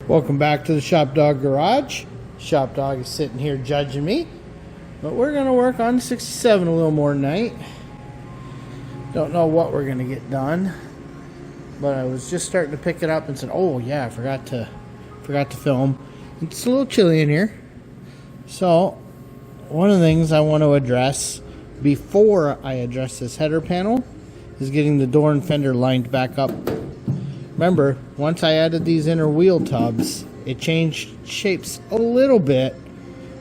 Welcome back to the ShopDog-Garage. ShopDog is sitting here judging me, but we're going to work on 67 a little more tonight. Don't know what we're going to get done, but I was just starting to pick it up and said, oh yeah, I forgot to film. It's a little chilly in here. So one of the things I want to address before I address this header panel is getting the door and fender lined back up. Remember, once I added these inner wheel tubs, it changed shapes a little bit.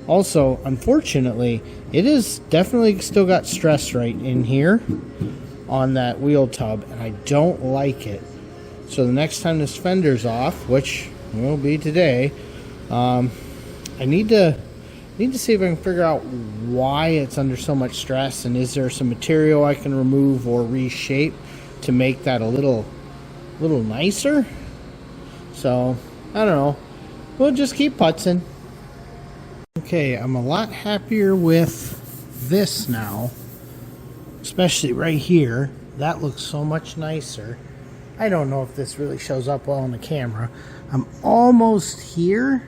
Also, unfortunately, it is definitely still got stress right in here on that wheel tub, and I don't like it. So the next time this fender's off, which will be today, I need to see if I can figure out why it's under so much stress, and is there some material I can remove or reshape to make that a little nicer. So I don't know, we'll just keep putzing. Okay, I'm a lot happier with this now, especially right here. That looks so much nicer. I don't know if this really shows up well on the camera. I'm almost here.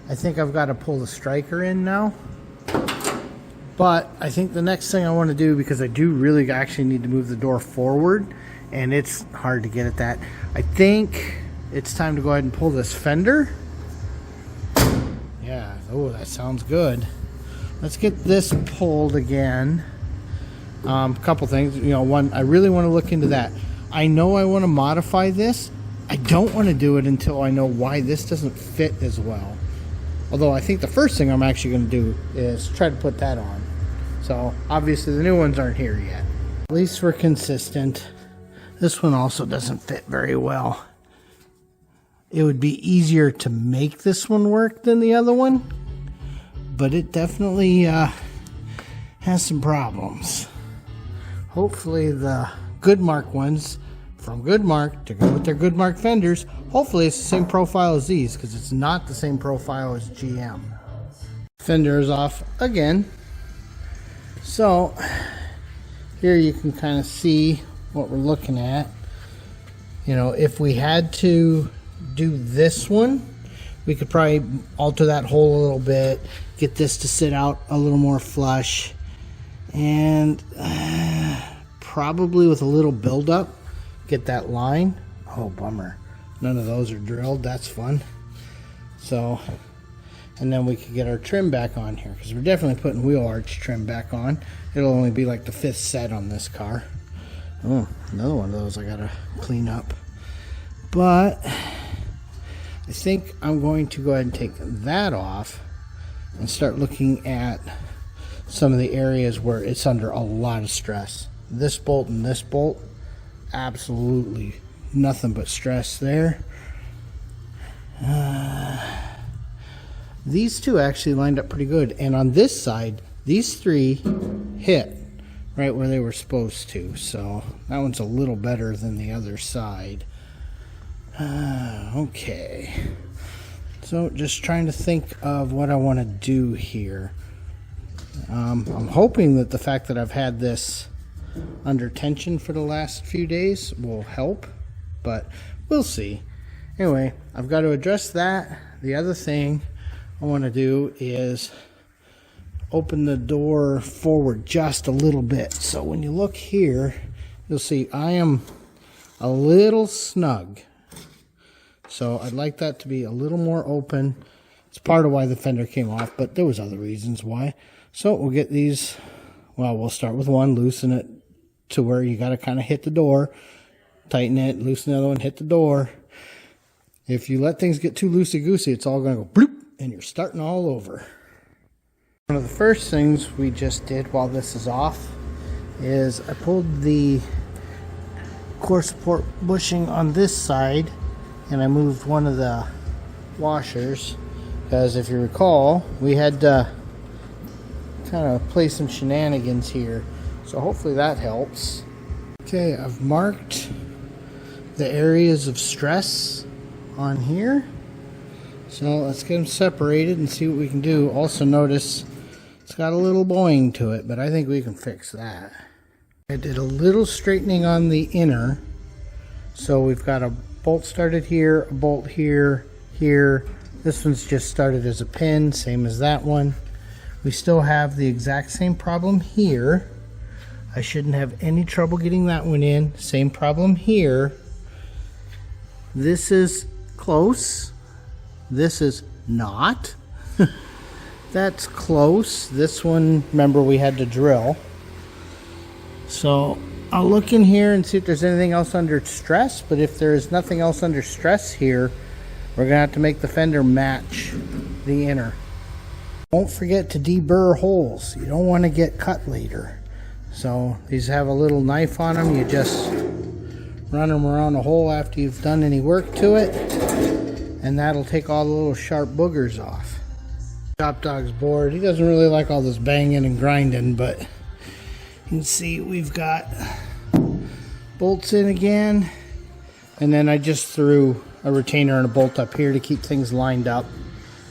I think I've got to pull the striker in now, but I think the next thing I want to do, because I do really actually need to move the door forward, and it's hard to get at that. I think it's time to go ahead and pull this fender. Yeah, oh, that sounds good. Let's get this pulled again. A couple things, one, I really want to look into that. I know I want to modify this. I don't want to do it until I know why this doesn't fit as well. Although I think the first thing I'm actually going to do is try to put that on. So obviously the new ones aren't here yet. At least we're consistent. This one also doesn't fit very well. It would be easier to make this one work than the other one, but it definitely has some problems. Hopefully the Goodmark ones from Goodmark, to go with their Goodmark fenders, hopefully it's the same profile as these, because it's not the same profile as GM. Fender is off again. So here you can kind of see what we're looking at. If we had to do this one, we could probably alter that hole a little bit, get this to sit out a little more flush, and probably with a little buildup, get that line. Oh, bummer. None of those are drilled. That's fun. So, and then we could get our trim back on here, because we're definitely putting wheel arch trim back on. It'll only be like the 5th set on this car. Oh, another one of those I gotta clean up. But I think I'm going to go ahead and take that off and start looking at some of the areas where it's under a lot of stress. This bolt and this bolt, absolutely nothing but stress there. These two actually lined up pretty good, and on this side, these three hit right where they were supposed to, so that one's a little better than the other side. Okay, so just trying to think of what I want to do here. I'm hoping that the fact that I've had this under tension for the last few days will help, but we'll see. Anyway, I've got to address that. The other thing I want to do is open the door forward just a little bit. So when you look here, you'll see I am a little snug. So I'd like that to be a little more open. It's part of why the fender came off, but there was other reasons why. So we'll get these, well, we'll start with one, loosen it to where you got to kind of hit the door, tighten it, loosen the other one, hit the door. If you let things get too loosey-goosey, it's all going to go bloop, and you're starting all over. One of the first things we just did while this is off is I pulled the core support bushing on this side, and I moved one of the washers, because if you recall, we had to kind of play some shenanigans here. So hopefully that helps. Okay, I've marked the areas of stress on here. So let's get them separated and see what we can do. Also notice it's got a little boing to it, but I think we can fix that. I did a little straightening on the inner. So we've got a bolt started here, a bolt here, here. This one's just started as a pin, same as that one. We still have the exact same problem here. I shouldn't have any trouble getting that one in. Same problem here. This is close. This is not. That's close. This one, remember, we had to drill. So I'll look in here and see if there's anything else under stress, but if there is nothing else under stress here, we're gonna have to make the fender match the inner. Don't forget to deburr holes. You don't want to get cut later. So these have a little knife on them. You just run them around a hole after you've done any work to it, and that'll take all the little sharp boogers off. ShopDog's bored. He doesn't really like all this banging and grinding, but you can see we've got bolts in again, and then I just threw a retainer and a bolt up here to keep things lined up.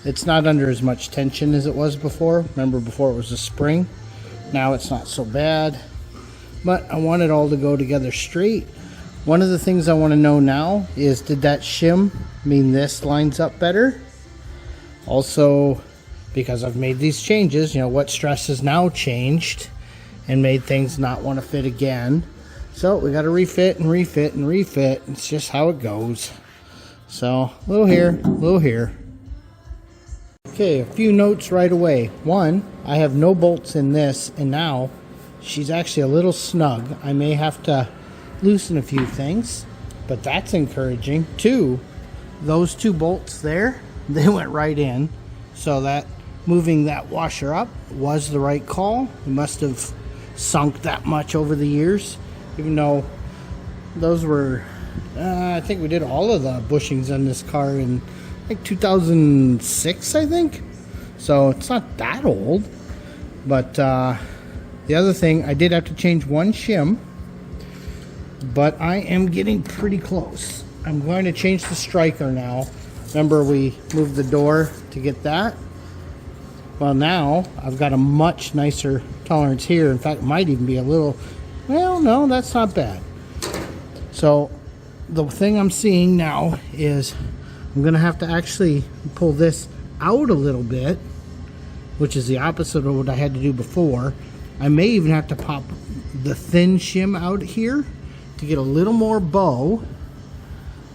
It's not under as much tension as it was before. Remember, before it was a spring. Now it's not so bad, but I want it all to go together straight. One of the things I want to know now is, did that shim mean this lines up better? Also, because I've made these changes, you know, what stress has now changed and made things not want to fit again. So we got to refit and refit and refit. It's just how it goes. So a little here, a little here. Okay, a few notes right away. One, I have no bolts in this, and now she's actually a little snug. I may have to loosen a few things, but that's encouraging. Two, those two bolts there, they went right in, so that moving that washer up was the right call. It must have sunk that much over the years, even though those were, I think we did all of the bushings on this car in like 2006, I think. So it's not that old. But the other thing, I did have to change one shim, but I am getting pretty close. I'm going to change the striker now. Remember, we moved the door to get that. Well, now I've got a much nicer tolerance here. In fact, it might even be a little, well, no, that's not bad. So the thing I'm seeing now is I'm gonna have to actually pull this out a little bit, which is the opposite of what I had to do before. I may even have to pop the thin shim out here to get a little more bow.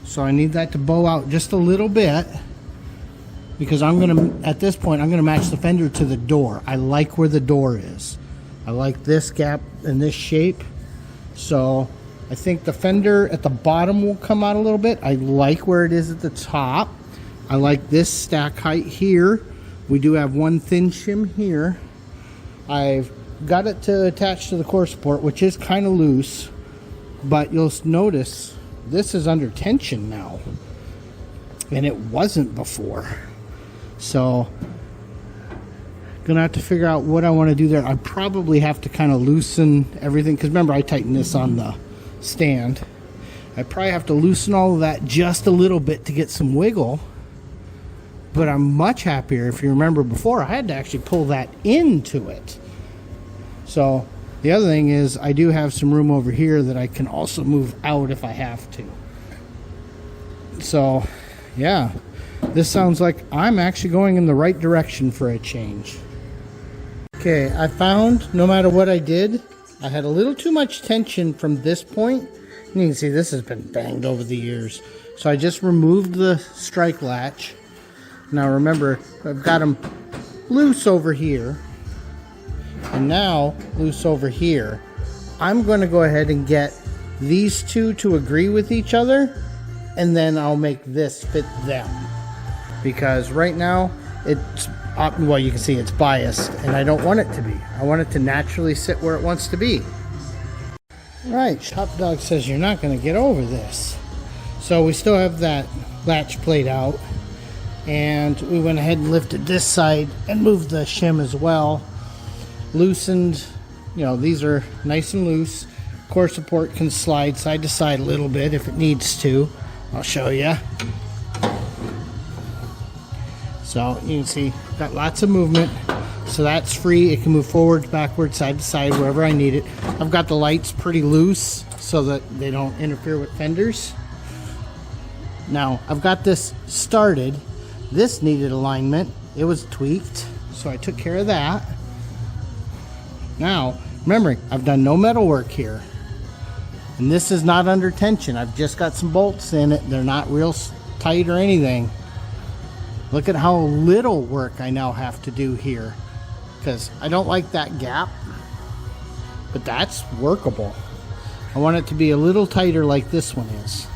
So I need that to bow out just a little bit, because I'm gonna, at this point, I'm gonna match the fender to the door. I like where the door is. I like this gap and this shape. So I think the fender at the bottom will come out a little bit. I like where it is at the top. I like this stack height here. We do have one thin shim here. I've got it to attach to the core support, which is kind of loose, but you'll notice this is under tension now, and it wasn't before. So gonna have to figure out what I want to do there. I probably have to kind of loosen everything, because remember, I tightened this on the stand. I probably have to loosen all of that just a little bit to get some wiggle, but I'm much happier. If you remember before, I had to actually pull that into it. So the other thing is, I do have some room over here that I can also move out if I have to. So yeah, this sounds like I'm actually going in the right direction for a change. Okay, I found no matter what I did, I had a little too much tension from this point. And you can see this has been banged over the years. So I just removed the strike latch. Now remember, I've got them loose over here, and now loose over here. I'm going to go ahead and get these two to agree with each other, and then I'll make this fit them. Because right now, it's, well, you can see it's biased, and I don't want it to be. I want it to naturally sit where it wants to be. Right, ShopDog says you're not going to get over this. So we still have that latch plate out, and we went ahead and lifted this side and moved the shim as well. Loosened, you know, these are nice and loose. Core support can slide side to side a little bit if it needs to. I'll show you. So you can see, got lots of movement. So that's free. It can move forwards, backwards, side to side, wherever I need it. I've got the lights pretty loose so that they don't interfere with fenders. Now I've got this started. This needed alignment. It was tweaked, so I took care of that. Now, remembering, I've done no metal work here. And this is not under tension. I've just got some bolts in it. They're not real tight or anything. Look at how little work I now have to do here, because I don't like that gap, but that's workable. I want it to be a little tighter like this one is.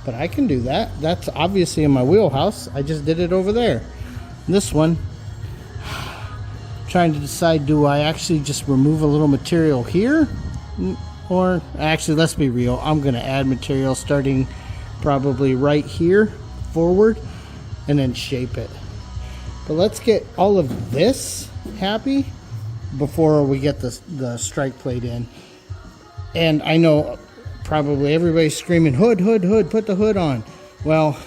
But I can do that. That's obviously in my wheelhouse. I just did it over there. This one, trying to decide, do I actually just remove a little material here? Or actually, let's be real, I'm going to add material starting probably right here forward and then shape it. But let's get all of this happy before we get the strike plate in. And I know probably everybody's screaming, hood, hood, hood, put the hood on. Well,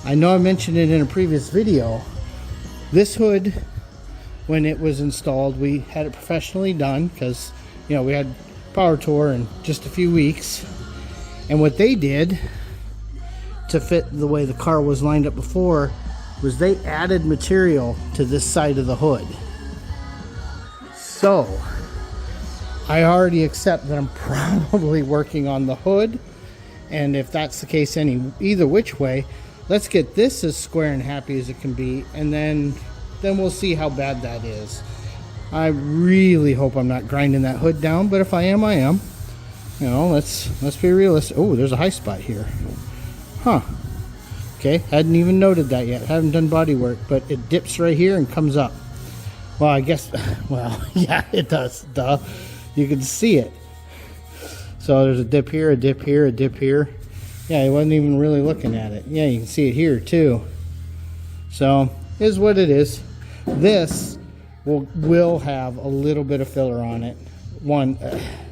I know I mentioned it in a previous video. This hood, when it was installed, we had it professionally done because, you know, we had power tour in just a few weeks. And what they did to fit the way the car was lined up before was they added material to this side of the hood. So I already accept that I'm probably working on the hood, and if that's the case either which way, let's get this as square and happy as it can be, and then we'll see how bad that is. I really hope I'm not grinding that hood down, but if I am, I am. You know, let's be realistic. Oh, there's a high spot here. Huh. Okay, hadn't even noted that yet. Haven't done body work, but it dips right here and comes up. Well, I guess, well, yeah, it does. Duh. You can see it. So there's a dip here, a dip here, a dip here. Yeah, he wasn't even really looking at it. Yeah, you can see it here too. So, is what it is. This will have a little bit of filler on it. One,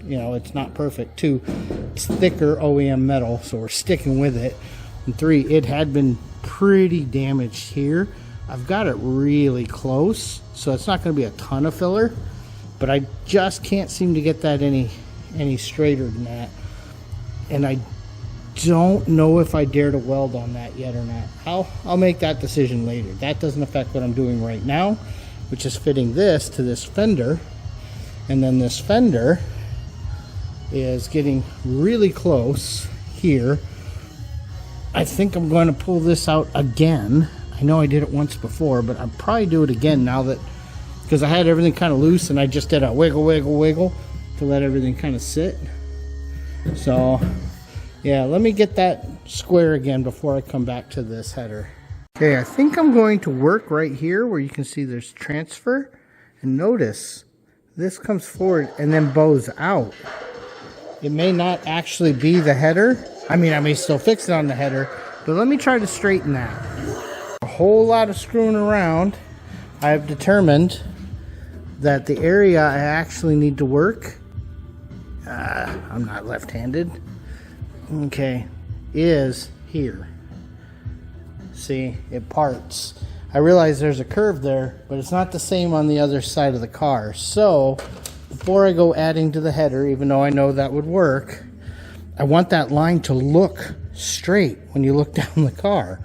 you know, it's not perfect. Two, it's thicker OEM metal, so we're sticking with it. And three, it had been pretty damaged here. I've got it really close, so it's not going to be a ton of filler, but I just can't seem to get that any straighter than that. And I don't know if I dare to weld on that yet or not. I'll make that decision later. That doesn't affect what I'm doing right now, which is fitting this to this fender. And then this fender is getting really close here. I think I'm going to pull this out again. I know I did it once before, but I'll probably do it again now that, because I had everything kind of loose and I just did a wiggle, wiggle, wiggle to let everything kind of sit. So yeah, let me get that square again before I come back to this header. Okay, I think I'm going to work right here where you can see there's transfer, and notice this comes forward and then bows out. It may not actually be the header. I mean, I may still fix it on the header, but let me try to straighten that. A whole lot of screwing around, I've determined that the area I actually need to work, I'm not left-handed, okay, is here. See, it parts. I realize there's a curve there, but it's not the same on the other side of the car. So before I go adding to the header, even though I know that would work, I want that line to look straight when you look down the car,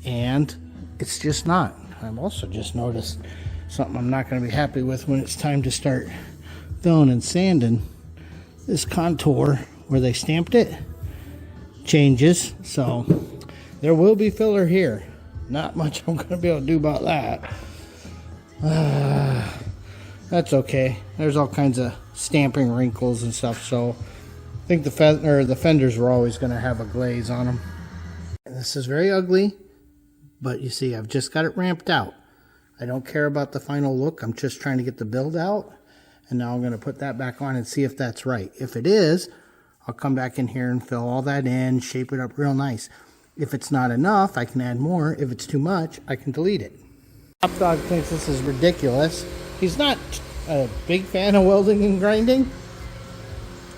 and it's just not. I've also just noticed something I'm not going to be happy with when it's time to start filling and sanding. This contour where they stamped it changes, so there will be filler here. Not much I'm going to be able to do about that. That's okay. There's all kinds of stamping wrinkles and stuff, so I think the fenders were always going to have a glaze on them. This is very ugly, but you see, I've just got it ramped out. I don't care about the final look. I'm just trying to get the build out, and now I'm going to put that back on and see if that's right. If it is, I'll come back in here and fill all that in, shape it up real nice. If it's not enough, I can add more. If it's too much, I can delete it. ShopDog thinks this is ridiculous. He's not a big fan of welding and grinding,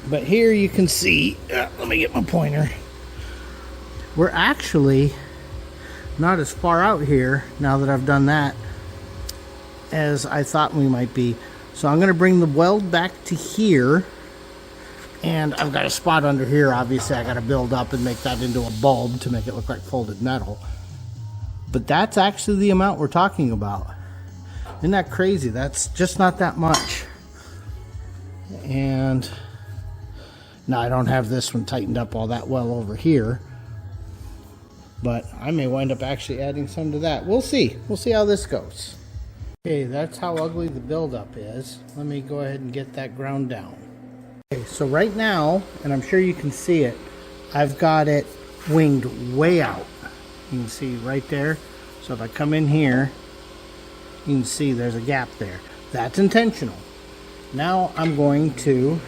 but here you can see, let me get my pointer. We're actually not as far out here now that I've done that as I thought we might be. So I'm going to bring the weld back to here, And I've got a spot under here. Obviously, I got to build up and make that into a bulb to make it look like folded metal. But that's actually the amount we're talking about. Isn't that crazy? That's just not that much. And now I don't have this one tightened up all that well over here. But I may wind up actually adding some to that. We'll see. We'll see how this goes. Okay, that's how ugly the buildup is. Let me go ahead and get that ground down. Okay, so right now, and I'm sure you can see it, I've got it winged way out. You can see right there. So if I come in here, you can see there's a gap there. That's intentional. Now I'm going to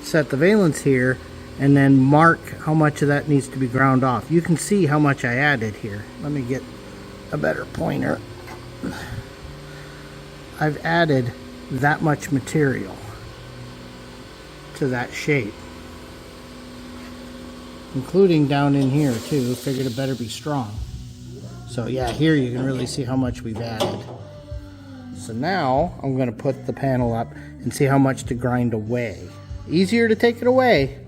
set the valence here and then mark how much of that needs to be ground off. You can see how much I added here. Let me get a better pointer. I've added that much material to that shape, including down in here too. Figured it better be strong. So yeah, here you can really see how much we've added. So now I'm going to put the panel up and see how much to grind away. Easier to take it away.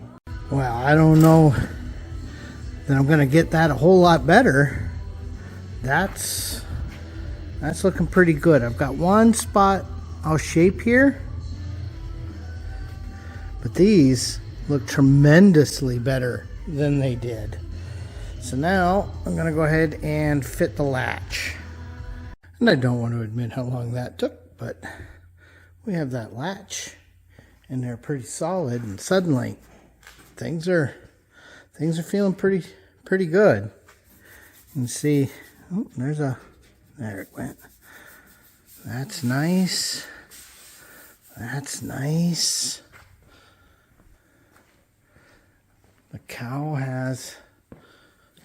Well, I don't know that I'm going to get that a whole lot better. That's looking pretty good. I've got one spot I'll shape here, but these look tremendously better than they did. So now I'm going to go ahead and fit the latch. And I don't want to admit how long that took, but we have that latch and they're pretty solid, and suddenly things are feeling pretty good. You can see, oh, there it went. That's nice. That's nice. The cow has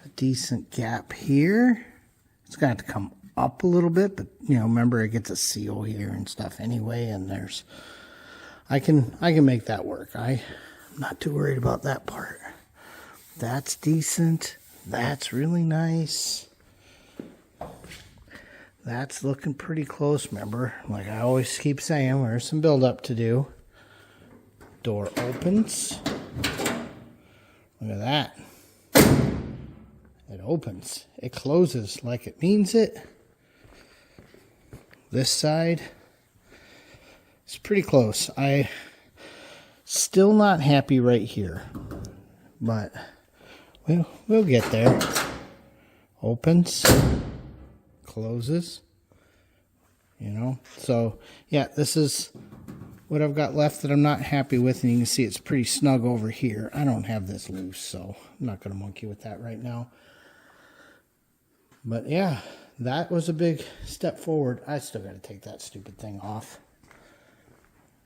a decent gap here. It's going to have to come up a little bit, but you know, remember it gets a seal here and stuff anyway, and there's I can make that work. I'm not too worried about that part. That's decent. That's really nice. That's looking pretty close. Remember, like I always keep saying, there's some build up to do. Door opens. Look at that. It opens. It closes like it means it. This side is pretty close. I still not happy right here, but we'll get there. Opens, closes, you know. So yeah, this is what I've got left that I'm not happy with, and you can see it's pretty snug over here. I don't have this loose, so I'm not going to monkey with that right now. But yeah, that was a big step forward. I still got to take that stupid thing off.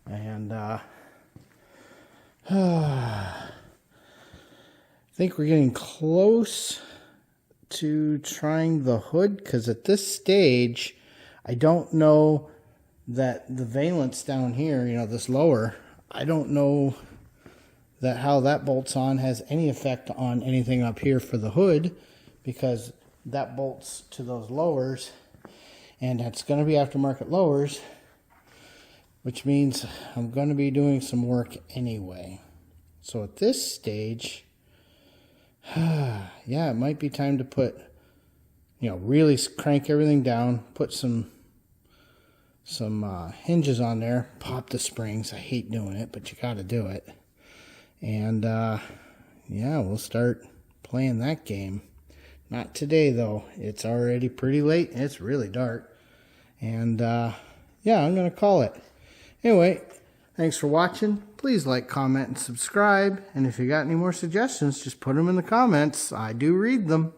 And I think we're getting close to trying the hood, because at this stage I don't know that the valence down here, you know, this lower, I don't know that how that bolts on has any effect on anything up here for the hood, because that bolts to those lowers, and that's going to be aftermarket lowers, which means I'm going to be doing some work anyway. So at this stage, yeah, it might be time to put, you know, really crank everything down, put some hinges on there, pop the springs. I hate doing it, but you got to do it. And yeah, we'll start playing that game. Not today though. It's already pretty late. It's really dark. And yeah, I'm going to call it. Anyway, thanks for watching. Please like, comment, and subscribe. And if you got any more suggestions, just put them in the comments. I do read them.